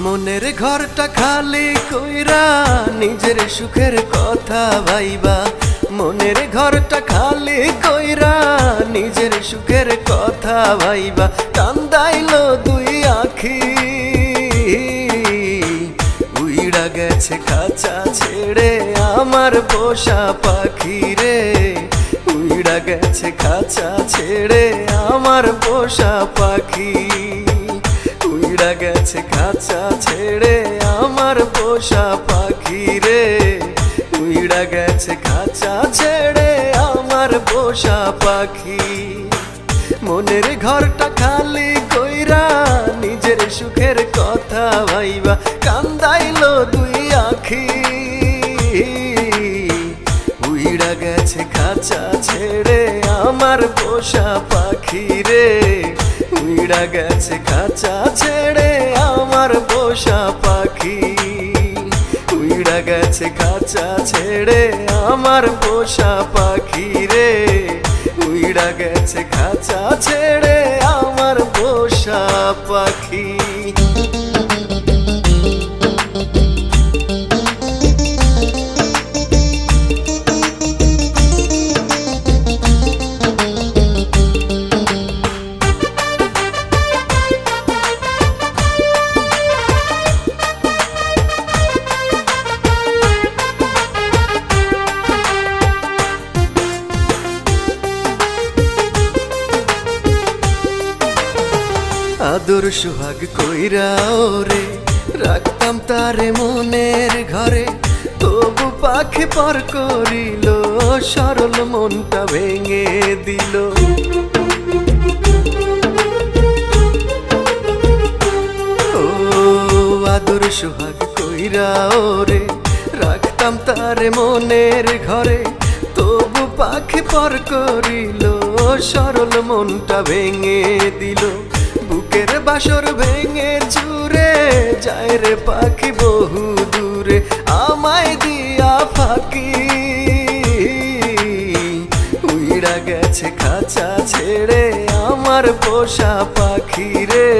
মনের ঘরটা খালি কইরা নিজের সুখের কথা ভাইবা। মনের ঘরটা খালি কইরা নিজের সুখের কথা ভাইবা। কান্দাইলো দুই আখি উইড়া গেছে খাঁচা ছেড়ে আমার পোষা পাখি রে। উইড়া গেছে খাঁচা ছেড়ে আমার পোষা পাখি। উইড়া গেছে খাঁচা ছেড়ে আমার পোষা পাখি রে। উইড়া গেছে খাঁচা ছেড়ে আমার পোষা পাখি। মনের ঘরটা খালি কইরা নিজের সুখের কথা ভাইবা। কান্দাইলো দুই আখি উইড়া গেছে খাঁচা ছেড়ে আমার পোষা পাখি রে। উইড়া গেছে খাঁচা ছেড়ে আমার পোষা পাখি। উইড়া গেছে খাঁচা ছেড়ে আমার পোষা পাখি রে। উইড়া গেছে খাঁচা ছেড়ে আমার পোষা পাখি। আদর সুহাগ কইরা ওরে রাখতাম তারে মনের ঘরে। তবু পাখি পর করিল সরল মনটা ভেঙে দিল। ও আদর সুহাগ কইরা ওরে রাখতাম তারে মনের ঘরে। তবু পাখি পর করিল সরল মনটা ভেঙে দিল। বুকের বাসর ভেঙে চুরে যায় রে পাখি বহু দূরে আমায় দিয়া ফাঁকি। উইড়া গেছে খাঁচা ছেড়ে আমার পোষা পাখি রে।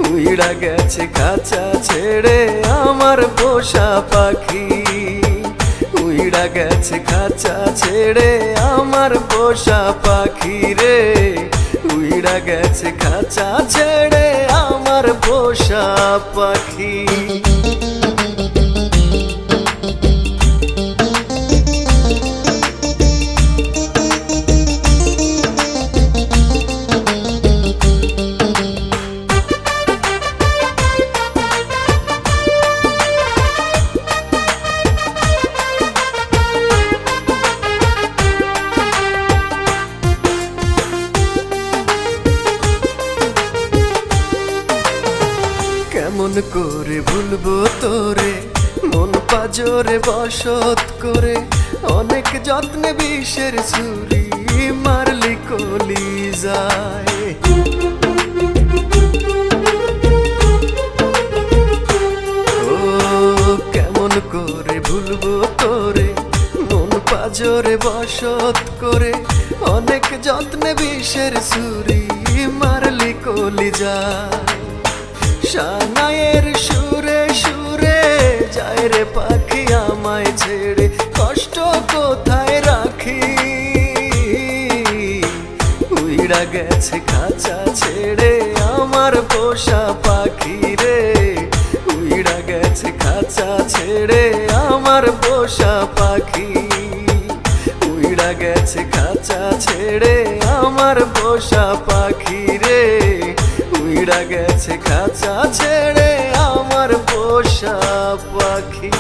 উইড়া গেছে খাঁচা ছেড়ে আমার পোষা পাখি। উইড়া গেছে খাঁচা ছেড়ে আমার পোষা পাখি রে। উইড়া গেছে খাঁচা ছেড়ে আমার পোষা পাখি। কেমন করে ভুলবো তোরে মন পাজরে বসত করে। অনেক যত্নে বিষের ছুরি মারলি কলি যায়। ও কেমন করে ভুলবো তোরে মন পাজরে বসত করে। অনেক যত্নে বিষের ছুরি মারলি কলি যায়। শানায়ের সুরে সুরে যায় রে পাখি আমায় ছেড়ে কষ্ট কোথায় রাখি। উইড়া গেছে খাঁচা ছেড়ে আমার পোষা পাখি রে। উইড়া গেছে খাঁচা ছেড়ে আমার পোষা পাখি। উইড়া গেছে খাঁচা ছেড়ে আমার পোষা পাখি রে। উইড়া গেছে খাঁচা ছেড়ে আমার পোষা পাখি।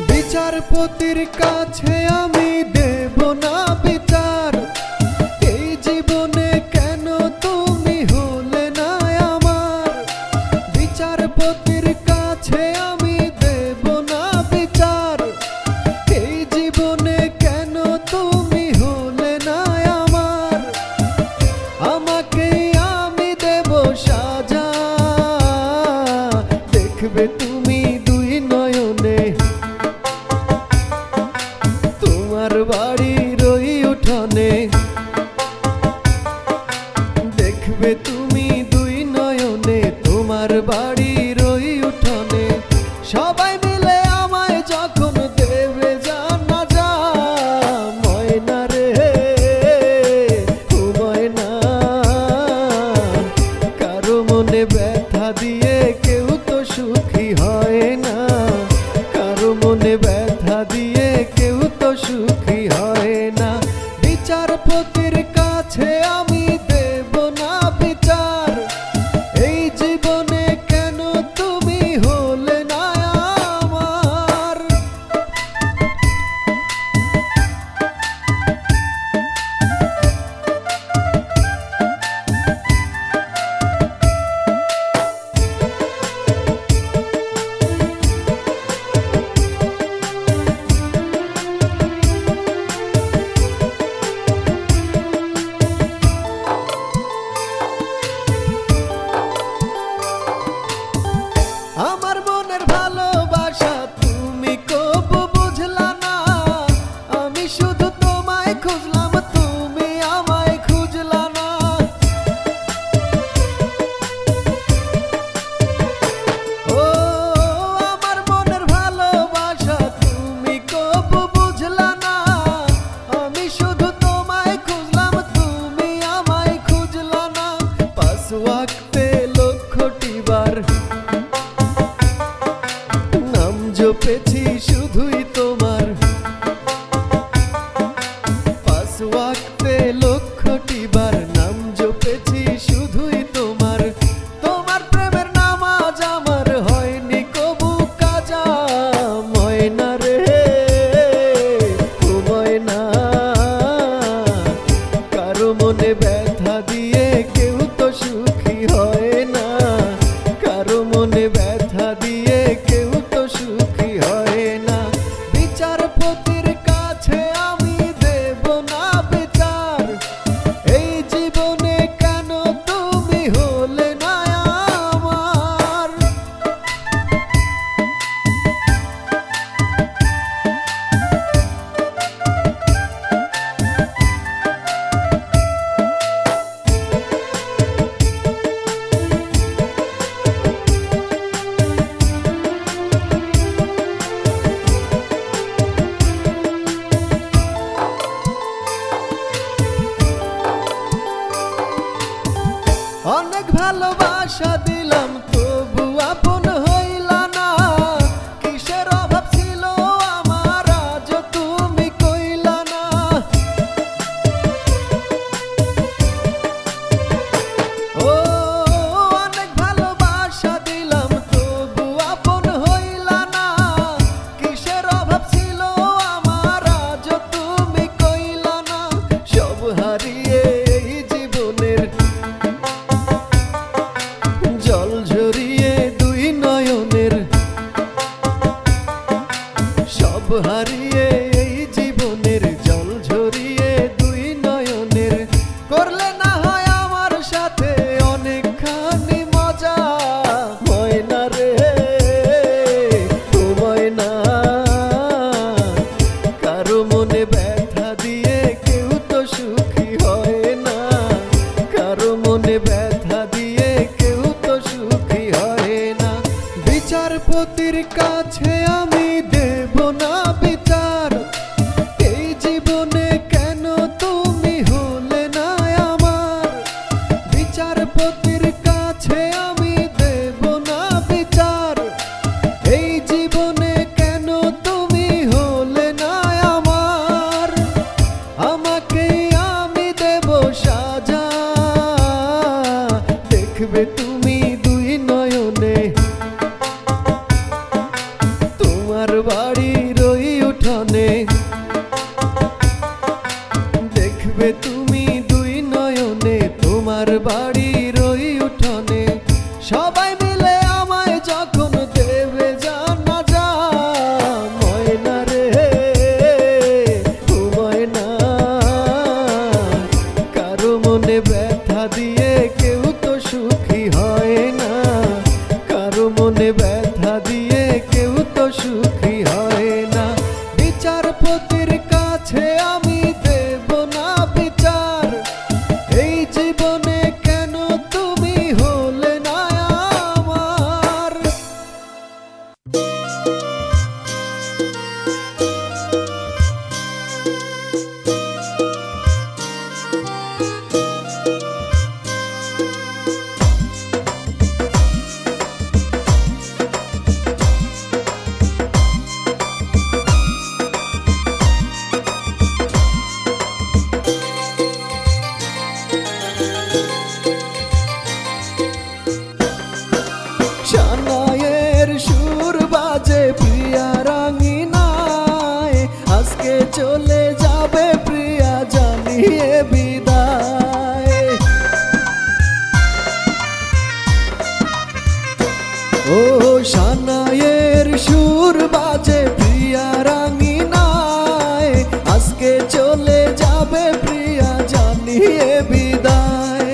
বিচারপতির কাছে আমি দেব না বিচার। এই জীবনে কেন তুমি হলে না আমার। বিচারপতির কাছে আমি জপেছি শুধুই তোমার, পাঁচ ওয়াক্তে লক্ষটি বার নাম জপেছি শুধুই তোমার। তোমার প্রেমের নামাজ আমার হয়নি কবু কাজা, ময়না রে ও ময়না, কারো মনে ব্যথা দিয়ে কেউ তো সুখী হয় না, কারো মনে ব্যথা দিয়ে কেউ তো সুখী হয় না। বিচারপতির কাছে আমি দেব না বিচার, এই জীবনে কেন তুমি হলে না আমার। অনেক ভালোবাসা দিলাম তবু আপন হইলা না, কিসের অভাব ছিল আমার আজ তুমি কইলা না। ও অনেক ভালোবাসা দিলাম তবু আপন হইলা না, কিসের অভাব ছিল আমার আজ তুমি কইলা না। সব হারিয়ে এই জীবনের জল ঝরিয়ে দুই নয়নের, সব হারিয়ে এই জীবনের জল ঝরিয়ে দুই নয়নের, করলে না হয় আমার সাথে অনেকখানি মজা, ময়না রে ও ময়না, কারো মনে ব্যথা দিয়ে কেউ তো সুখী হয় না, কারো মনে ব্যথা দিয়ে কেউ তো সুখী হয় না। বিচারপতির কাছে আমি দেব না বিচার, এই জীবনে কেন তুমি হলে না আমার। বিচারপতির কাছে আমি দেব না বিচার, এই জীবনে কেন তুমি হলে না আমার। আমাকে আমি দেব সাজা, দেখবে তুমি দুই নয়নে, তোমার বাড়ির ওই উঠোনে, দেখবে তুমি দুই নয়নে তোমার বাড়ির ওই উঠোনে। সবাই মিলে আমায় যখন দেবে জানাজা, ময়না রে ও ময়না, কারো মনে ব্যথা দিয়ে কেউ তো সুখী হয় না, কারো মনে ব্যথা দিয়ে কেউ তো সুখী হয় না। বিচারপতির কাছে আমি দেব না বিচার, এই জীবনে কেন তুমি হলে না আমার। শানায়ের সুর বাজে প্রিয়া রাঙিনায়, আজকে চলে যাবে প্রিয়া জানিয়ে বিদায়। ও শানায়ের সুর বাজে প্রিয়া রাঙিনায়, আজকে চলে যাবে প্রিয়া জানিয়ে বিদায়।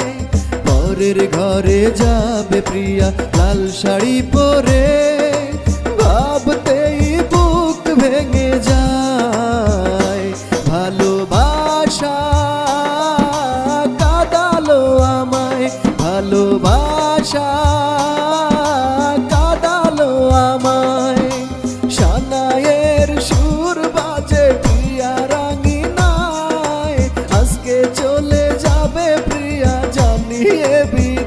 পরের ঘরে যাবে প্রিয়া লাল শাড়ি পরে, ভাবতেই বুক ভেঙে যায়। ভালোবাসা কাঁদালো আমায়, ভালোবাসা কাঁদালো আমায়। শানায়ের সুর বাজে প্রিয়া রাঙিনায়, আজকে চলে যাবে প্রিয়া জানিয়ে বিদায়।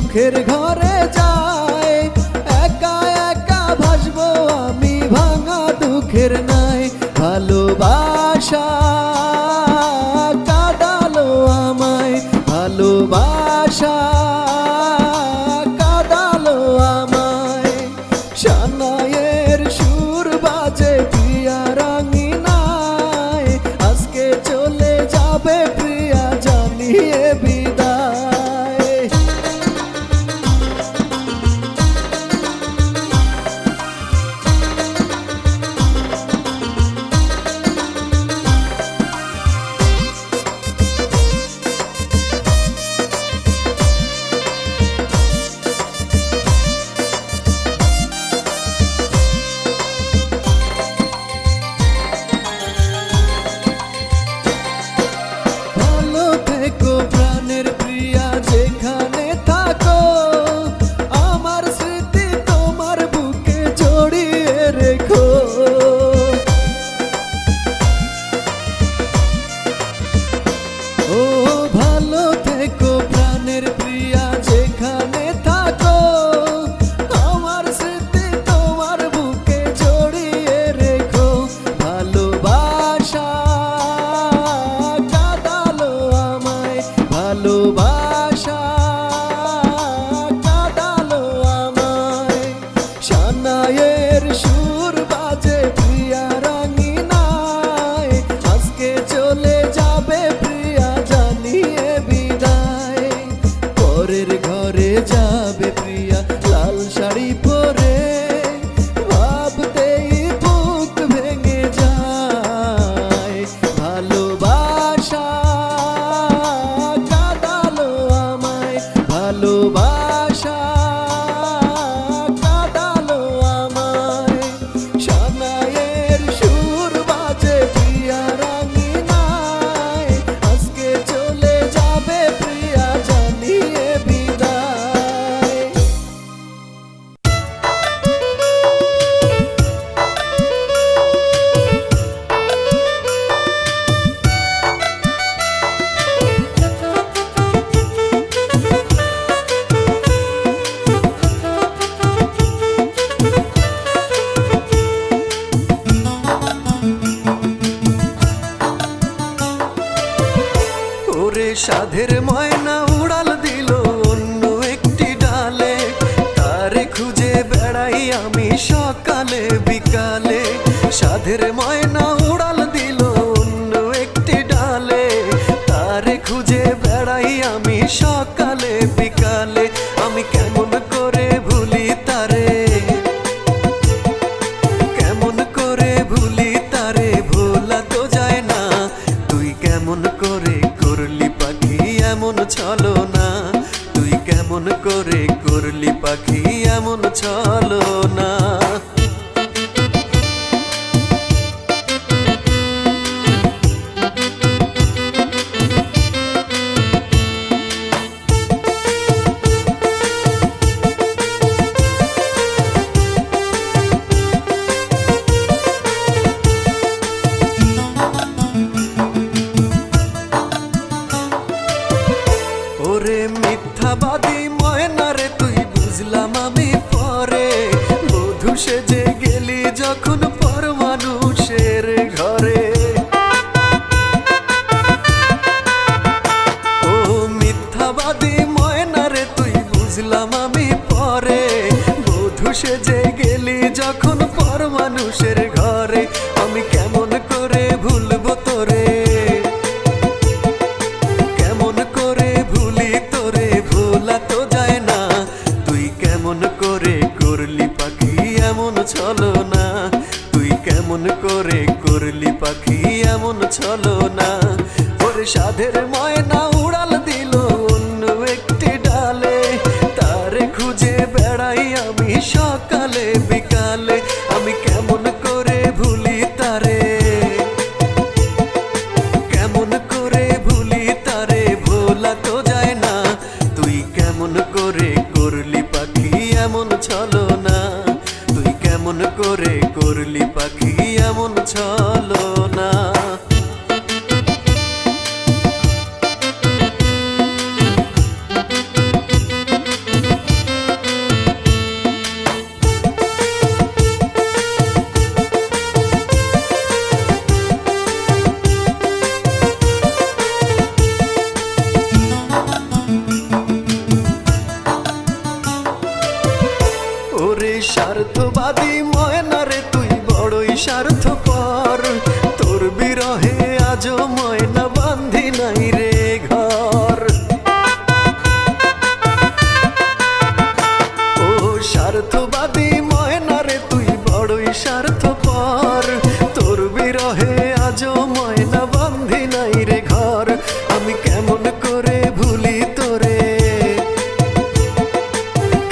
সুখের ঘরে যায়, একা একা ভাসবো আমি ভাঙা দুঃখের নাই। ভালোবাসা কাঁদালো আমায়, ভালোবাসা কাঁদালো আমায়। সানাইয়ের সুর বাজে প্রিয়া রাঙিনায়, আজকে চলে যাবে প্রিয়া জানিয়ে বিদায়। ভালো থেকো প্রাণের প্রিয়া যেখানে থাকো, আমার স্মৃতি তোমার বুকে জড়িয়ে রেখো। ও ভালো থেকো প্রাণের প্রিয়া যেখানে থাকো, আমার স্মৃতি তোমার বুকে জড়িয়ে রেখো। ভালোবাসা কাঁদালো আমায়, ভালোবাসা কাঁদালো আমায়। সানাইয়ের সুর বাজে প্রিয়া রাঙিনায়, আজকে চলে যাবে প্রিয়া জানিয়ে বিদায়। পরের ঘরে যাবে প্রিয়া লাল শাড়ি পরে, ভাবতেই বুক ভেঙে যায়। ভালোবাসা কাঁদালো আমায়, ভালোবাসা কাঁদালো আমায়। সানাইয়ের সুর বাজে প্রিয়া রাঙিনায়, আজকে চলে যাবে প্রিয়া জানিয়ে বিদায়। ওরে সাধের ময়না উড়াল দিল অন্য একটি ডালে, তারে খুঁজে বেড়াই আমি সকালে বিকালে। সাধের ময়না উড়াল দিল অন্য একটি ডালে, তারে খুঁজে বেড়াই আমি সকালে বিকালে। আমি কেমন করে ভুলি তারে, কেমন করে ভুলি তারে, ভোলা তো যায় না। তুই কেমন করে করলি পাখি এমন ছলনা, তুই কেমন করে করলি পাখি এমন ছলনা। ওরে মিথ্যাবাদী ময়না রে তুই বুঝলাম আমি পরে, বধূ সেজে গেলি যখন পর মানুষের ঘরে। ও মিথ্যাবাদী ময়না রে তুই বুঝলাম আমি পরে, বধূ সেজে গেলি যখন পর মানুষের ঘরে। আমি কেমন করে ভুলবো তোরে, কেমন করে ভুলি তোরে, ভোলা তো যায় না। তুই কেমন করে করলি পাখি এমন ছলনা, তুই কেমন করে করলি পাখি এমন ছলনা। ওরে সাধের ময়না উড়াল দিল অন্য একটি ডালে, তারে খুঁজে বেড়াই আমি সকালে বিকালে। আমি কেমন করে ভুলি তারে, কেমন করে ভুলি তারে, ভোলা তো যায় না। তুই কেমন করে করলি পাখি এমন ছলনা, তুই কেমন করে করলি পাখি এমন ছলনা। স্বার্থবাদী ময়না রে তুই বড়ই স্বার্থপর, তোর বিরহে আজও ময়না বান্ধি নাই রে ঘর। ও স্বার্থবাদী ময়না রে তুই বড়ই স্বার্থপর, তোর বিরহে আজও ময়না বান্ধি নাই রে ঘর। আমি কেমন করে ভুলি তোরে,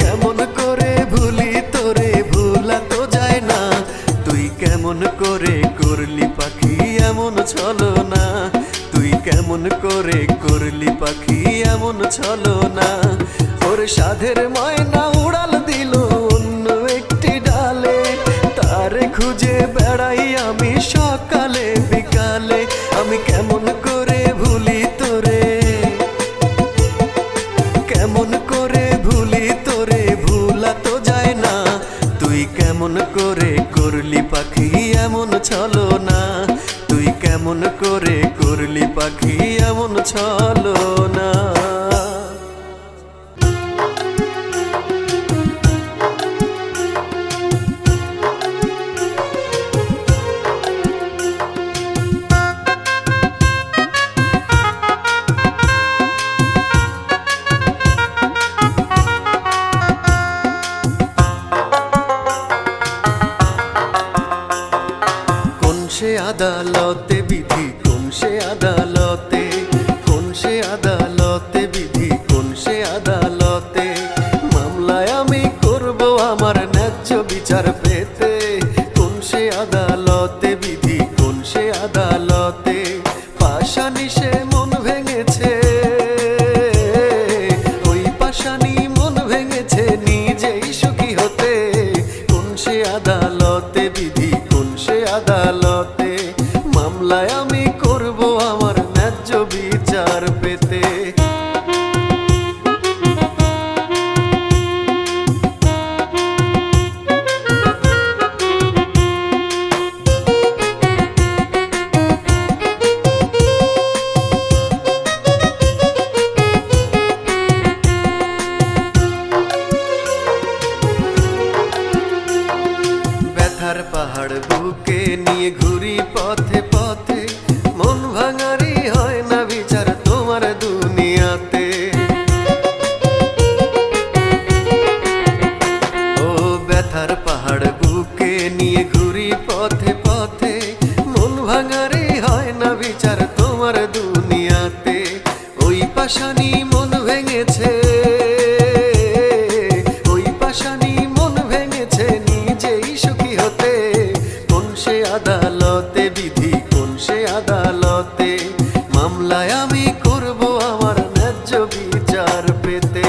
কেমন করে ভুলি তোরে, ভুলা তো যায় না। তুই কেমন করে করলি পাখি এমন ছলনা, তুই কেমন করে করলি পাখি এমন ছলনা। ওর সাধের ময়না উড়াল দিল অন্য একটি ডালে, তারে খুঁজে বেড়াই আমি সকালে বিকালে। আমি কেমন করে ভুলি তোরে, কেমন করে ভুলি তোরে, ভুলা তো যায় না। তুই কেমন করে করলি পাখি এমন ছলনা, তুই কেমন করে করলি পাখি এমন ছলনা। সে আদালতে বিধি, কোন সে আদালতে, কোন সে আদালতে বিধি, কোন সে আদালতে। মামলায় আমি করব আমার ন্যায্য বিচার পেতে, কোন সে আদালতে বিধি, কোন সে আদালতে। পাশানি সে মন ভেঙেছে, ওই পাশানি মন ভেঙেছে নিজেই সুখী হতে। কোন সে আদালতে বিধি, কোন সে আদালতে। মামলায় আমি করব আমার ন্যায্য বিচার পেতে। ব্যথার পাহাড় বুকে নিয়ে ঘুরি পথে পথে, মন ভাঙারি হয় না বিচার তোমার দুনিয়াতে। ও ব্যথার পাহাড় বুকে নিয়ে ঘুরি পথে পথে, মন ভাঙারি হয় না বিচার তোমার দুনিয়াতে। ওই পাশানি মন ভেঙেছে, ওই পাশানি মন ভেঙেছে নিজেই সুখী হতে। কোন সে আদালতে বিধি, কোন সে আদালতে। মামলায় আমি করব আমার ন্যায্য বিচার পেতে।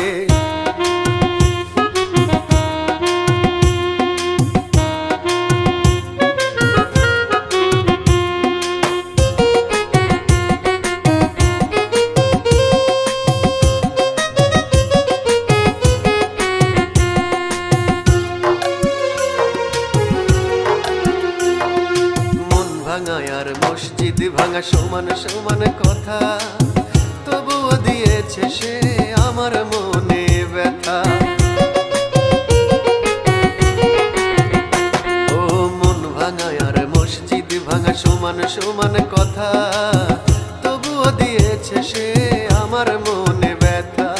আর মসজিদ ভাঙা সমান সমান কথা, তবুও দিয়েছে সে আমার মনে ব্যথা। ও মন ভাঙা আর মসজিদ ভাঙা সমান সমান কথা, তবুও দিয়েছে সে আমার মনে ব্যথা।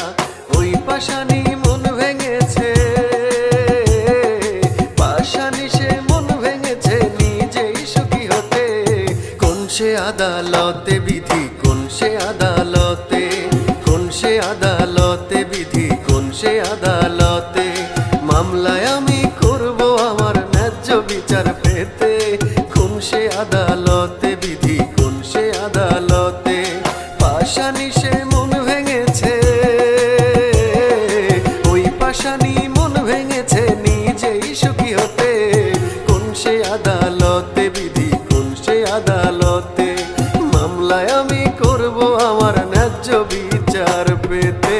ওই পাশানি মন ভেঙেছে, পাশানি সে মন ভেঙেছে নিজেই সুখী হতে। কোন সে আদালতে বিধি, কোন সে আদালতে, কোন সে আদালতে বিধি, কোন সে আদালতে। মামলায় আমি করব আমার ন্যায্য বিচার পেতে। কোন সে আদালতে বিধি, কোন সে আদালতে। পাশানি সে মন ভেঙেছে, ওই পাশানি মন ভেঙেছে নিজেই সুখী হতে। কোন সে আদালতে বিধি, কোন সে আদালতে। মামলায় আমি করব আমার ন্যায্য বিচার পেতে।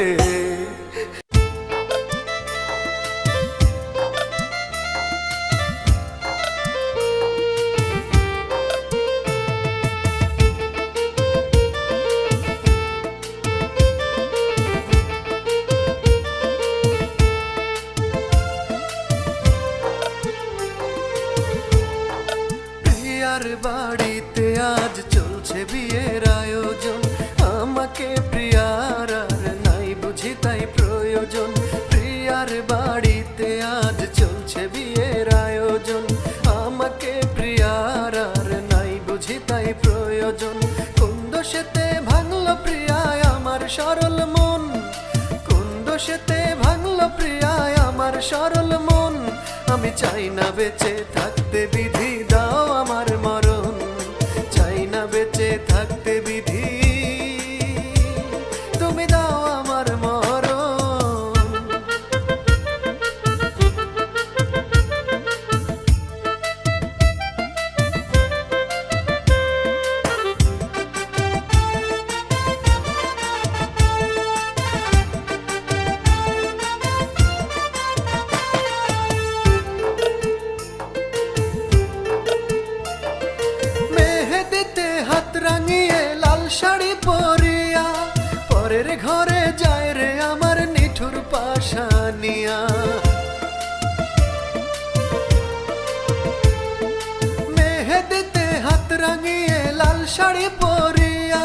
প্রিয়ার বাড়িতে আজ চলছে বিয়ের আয়োজন, আমাকে প্রিয়ার আর নাই বুঝি তাই প্রয়োজন। প্রিয়ার বাড়িতে আজ চলছে বিয়ের আয়োজন, আমাকে প্রিয়ার আর নাই বুঝি তাই প্রয়োজন। কোন দোষেতে ভাঙলো প্রিয়ায় আমার সরল মন, কোন দোষেতে ভাঙলো প্রিয়ায় আমার সরল মন। আমি চাই না বেঁচে থাকতে, বিধি দাও আমার মরণ। চাই না বেঁচে থাকতে বিধি, তুমি দাও আমার মরণ। রাঙিয়ে লাল শাড়ি পরিয়া পরের ঘরে যায় রে আমার নিঠুর পাশানিয়া। মেহেদিতে হাত রাঙিয়ে লাল শাড়ি পরিয়া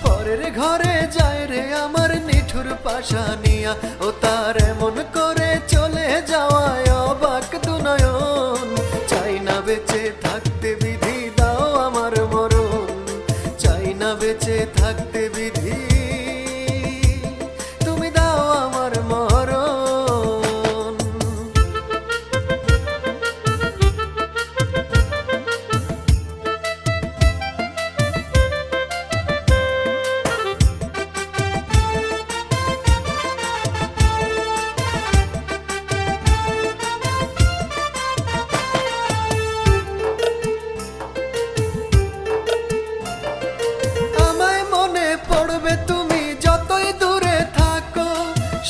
পরের ঘরে যায় রে আমার নিঠুর পাশানিয়া। ও তার এমন করে চলে যাওয়ায় অবাক দুনয়ন। চাই না বেঁচে থাকতে বিধি দাও আমার মরণ। চাই না বেঁচে থাকতে বিধি, তুমি দাও আমার মরণ। পড়বে তুমি যতই দূরে থাকো,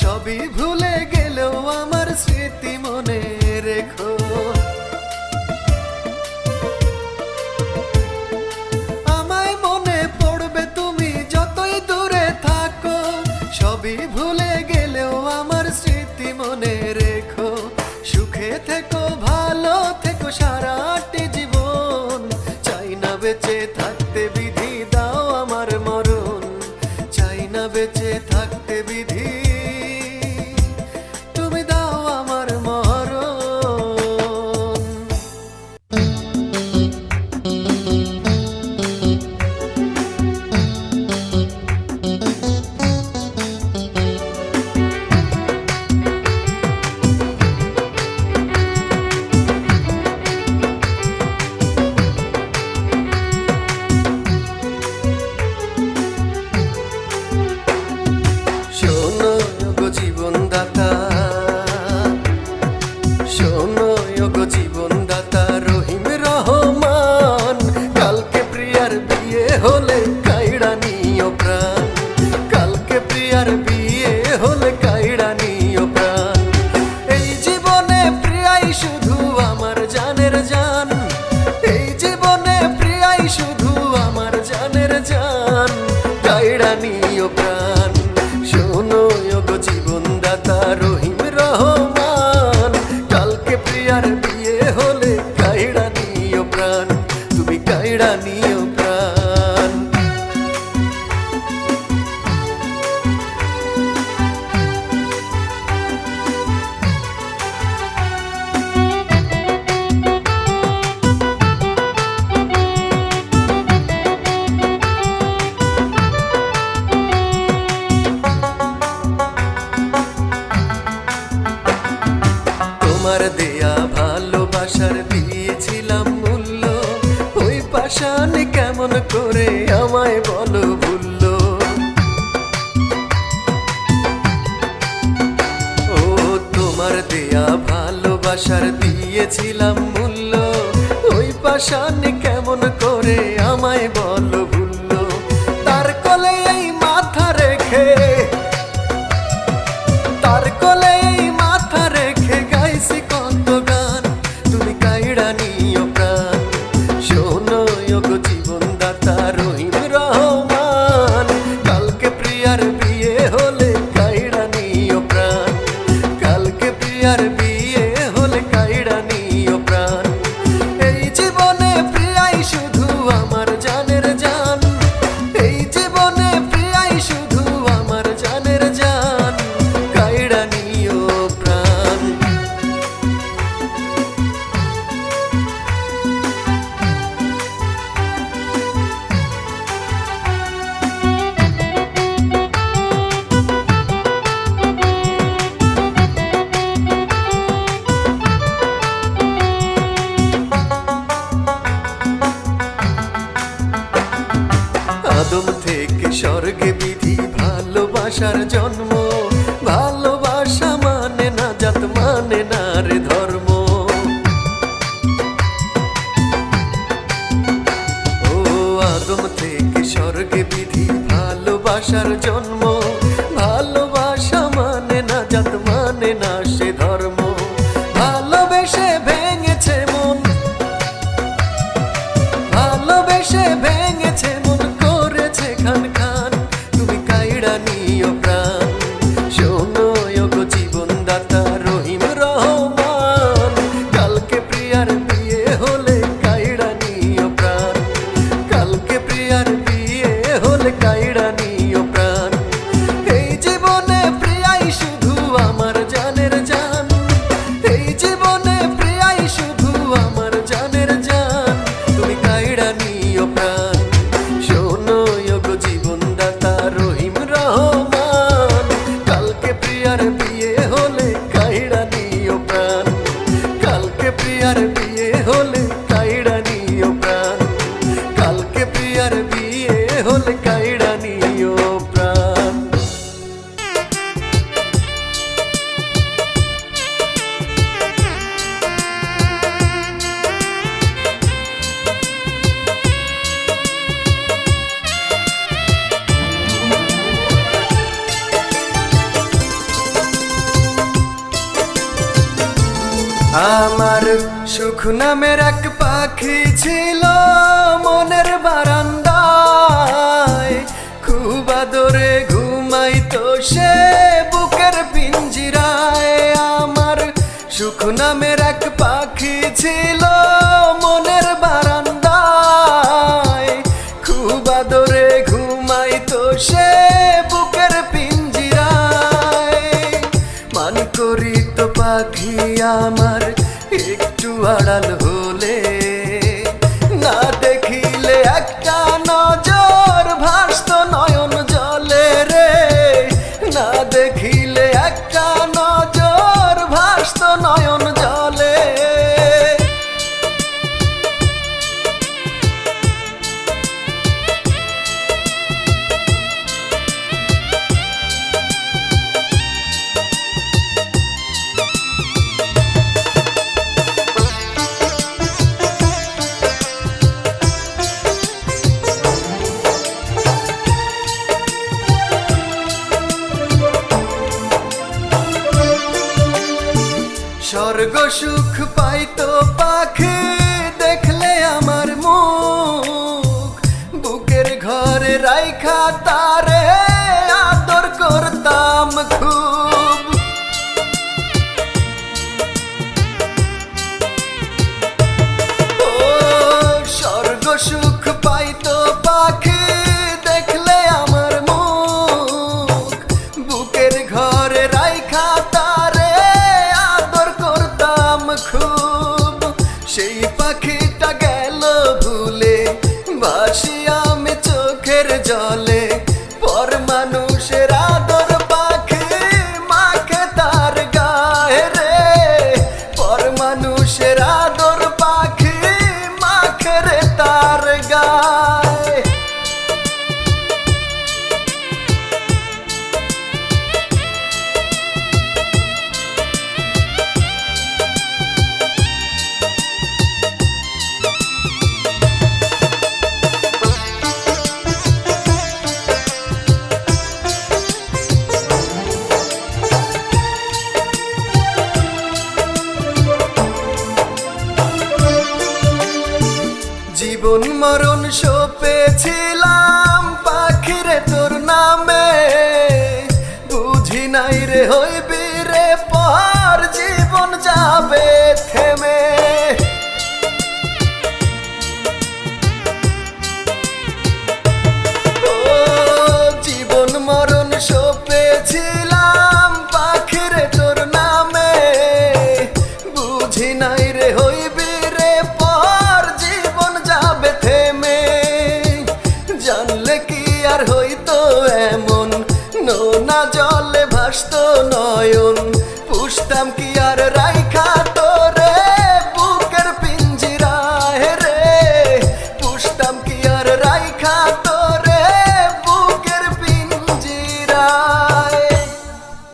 সবই ভুলে গেলেও আমার স্মৃতি মনে রেখো। আমায় মনে পড়বে তুমি যতই দূরে থাকো, সবই ভুলে গেলেও আমার স্মৃতি মনে রেখো। সুখে থেকো, ভালো থেকো সারাটি জীবন। চাই না বেঁচে থাকতে বিধি দাও আমার মরণ। চাই না বেঁচে থাকতে বিধি, তুমি দাও আমার মরণ। শোনো গো জীবনদাতা, শোনো গো জীবনদাতা রহিম রহমান। কালকে প্রিয়ার বিয়ে হলে কাইড়া নিও প্রাণ। কালকে প্রিয়ার বিয়ে হলে কাইড়া নিও প্রাণ। এই জীবনে প্রিয়াই শুধু আমার জানের জান। এই জীবনে প্রিয়াই শুধু আমার জানের জান। কাইড়া নিও প্রাণ। শোনো গো জীবনদাতা রহিম রহমান। কালকে প্রিয়ার বিয়ে হলে কাইড়া নিও প্রাণ। তুমি কাইড়া নিও প্রাণ। তোমার দেয়া ভালোবাসার দিয়েছিলাম মূল্য। ওই পাশান কেমন করে আমায় বলো ভুললো। ও তোমার দেয়া ভালোবাসার দিয়েছিলাম মূল্য। ওই পাশান কেমন করে আমায় বলো ভুললো। তার কোলে এই মাথা রেখে, তার কোলে এই মাথা রেখে গাইছি কত গান। তুমি কাইড়া নিও প্রাণ। শোনো গো জীবনদাতা রহিম রহমান। কালকে প্রিয়ার বিয়ে হলে কাইড়া নিও প্রাণ। কালকে প্রিয়ার বিয়ে হলে কাইড়া নিও প্রাণ। এই জীবনে প্রিয়াই আদম থেকে স্বর্গে বিধি ভালোবাসার জন্ম, ভালোবাসা মানে না জাত মানে না রে ধর্ম। ও আদম থেকে স্বর্গে বিধি ভালোবাসার জন্ম, ভালোবাসা মানে না জাত মানে না সে ধর্ম। ভালোবেসে ভেঙেছে মন, ভালোবেসে ভেঙেছে মন, করেছে খান খান। তুমি কাইড়া নিও প্রাণ, শোনো গো জীবনদাতা রহিম রহমান। কালকে প্রিয়ার বিয়ে হলে কাইড়া নিও প্রাণ, কালকে প্রিয়ার বিয়ে হলে কাইড়া নিও প্রাণ। এই জীবনে প্রিয়াই শুধু আমার জানের জান, এই জীবনে প্রিয়াই শুধু আমার জানের জান। তুমি কাইড়া নিও প্রাণ, শোনো গো জীবনদাতা রহিম রহমান। কালকে প্রিয়ার বিয়ে হলে কাইড়া নিও প্রাণ, কালকে প্রিয়ার বিয়ে হলে কাইড়া নিও প্রাণ, কালকে প্রিয়ার বিয়ে হলে কাইড়া নিও প্রাণ। আমার সুখ নামের এক পাখি ছিল মনের বারান্দায়, খুব আদরে ঘুমাইতো সে বুকের পিঞ্জিরায়। আমার সুখ নামের এক পাখি ছিল মনের বারান্দায়, খুব আদরে ঘুমাইতো সে বুকের পিঞ্জিরায়। মান করি তো পাখি আমার একটু আড়াল হলে, না দেখিলে একটা নজর ভাসত নয়ন জলে রে, না দেখিলে একটা নজর ভাসত নয়ন জলে। স্বর্গ সুখ পাইতো পাখি দেখলে আমার মুখ, বুকের ঘরে রাইখা তারে আদর করতাম খুব। ও স্বর্গ সুখ পাইতো পাখি দেখলে আমার মুখ, বুকের ঘরে রাইখা তারে খুব। সেই পাখিটা গেল ভুলে ভাসি আমি চোখের জলে, পর মানুষের আদর পাখি মাখে তার গায়ে রে, পর মানুষের আদর পাখি মাখে রে তার গায়ে। জীবন মরণ সপেছিলাম পাখিরে তোর নামে, বুঝি নাই রে হইবি রে পর জীবন যাবে থেমে। ও জীবন মরণ সপেছিলাম পাখিরে তোর নামে, বুঝি নাই রে হইবি রে পর জীবন যাবে থেমে। জানলে কি আর হইতো এমন, নোনা জলে ভাসতো নয়ন, পুষতাম কি আর রাইখা তোরে বুকের পিঞ্জিরায় রে, পুষতাম কি আর রাইখা তো